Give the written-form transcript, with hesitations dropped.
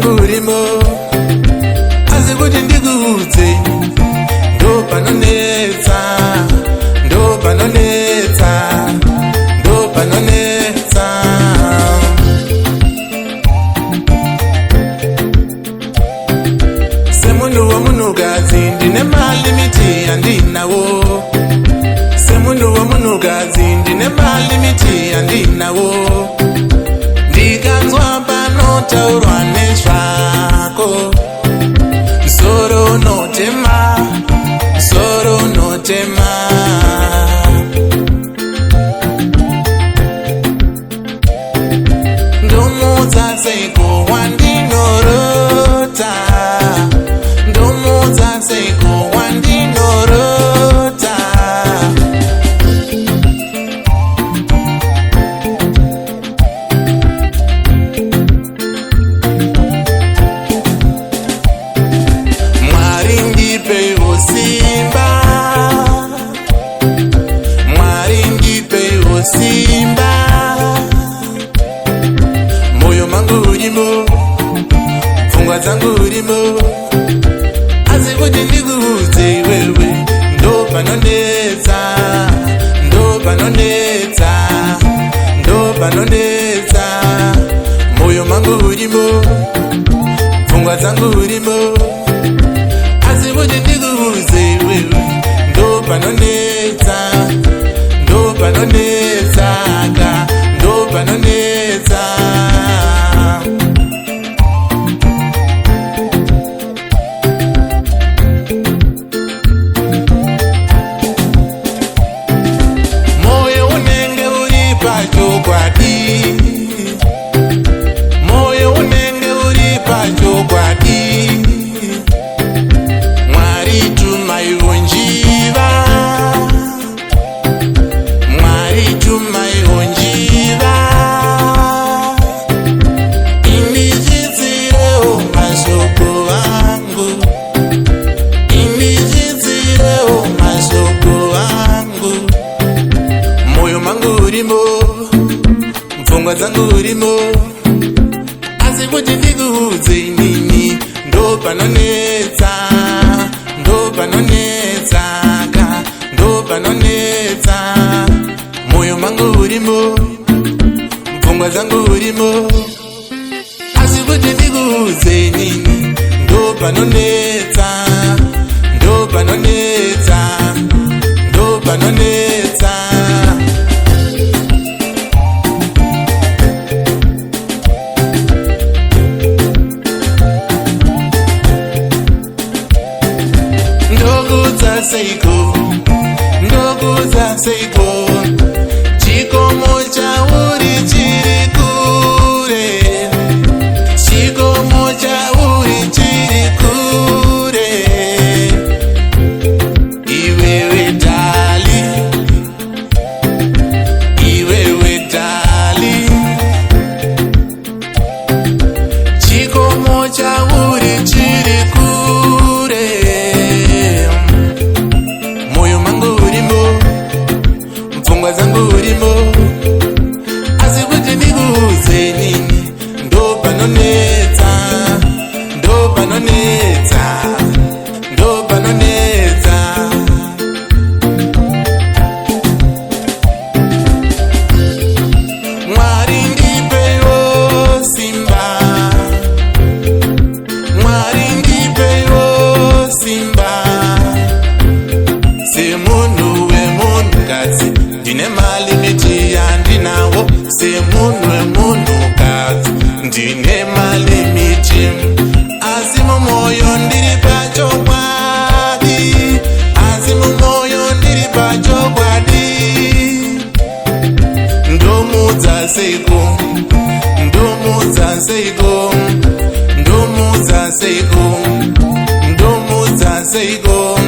dzangu urimo asi kuti ndikuudze ndo panonetsa ndo panonetsa ndo panonetsa semunhu womunhukadzi ndine malimiti andinawo semunhu womunhukadzi ndine malimiti andinawo ndikanzwa panotaurwa nezvako soro notema soro notema ndomudza seiko wandinorota ndomudza seiko wandinorota Mwari ndipewo simba Mwari ndipewo simba moyo mangu urimo pfungwa dzangu urimo asi kuti ndikuudze iwewe ndo panonetsa ndo panonetsa ndo panonetsa moyo mangu urimo pfungwa dzangu urimo asi kuti ndikuudze iwewe ndo panonetsa ndo panonetsa ka ndo panonetsa moyo unenge uri pachokwadi moyo unenge uri pachokwadi Mwari tumaiwo njiva Mwari tumaiwo njiva indidzidzirewo mashoko angu indidzidzirewo mashoko angu moyo mangu urimo pfungwa dzangu urimo asi kuti ndikuudze inini ndo panonetsa ndo panonetsa ka ndo panonetsa moyo mangu urimo pfungwa dzangu urimo asi kuti ndikuudze inini ndo panonetsa ndo panonetsa ndo panonetsa ndokudza seiko ndokudza seiko chikomo chauri chiri kure chikomo chauri chiri kure iwewe dali iwewe dali chikomo chauri chiri kure moyo mangu urimo pfungwa dzangu urimo asi kuti ndikuudze nini ndo panonetsa ndo panonetsa ndo panonetsa Mwari ndipewo simba Mwari ndipewo simba semunhu wemunhukadzi ndine malimiti andinawo semunhu wemunhukadzi ndine malimiti asi mumwoyo ndiri pachokwadi asi mumwoyo ndiri pachokwadi ndomudza seiko ndomudza seiko ndomudza seiko ndomudza seiko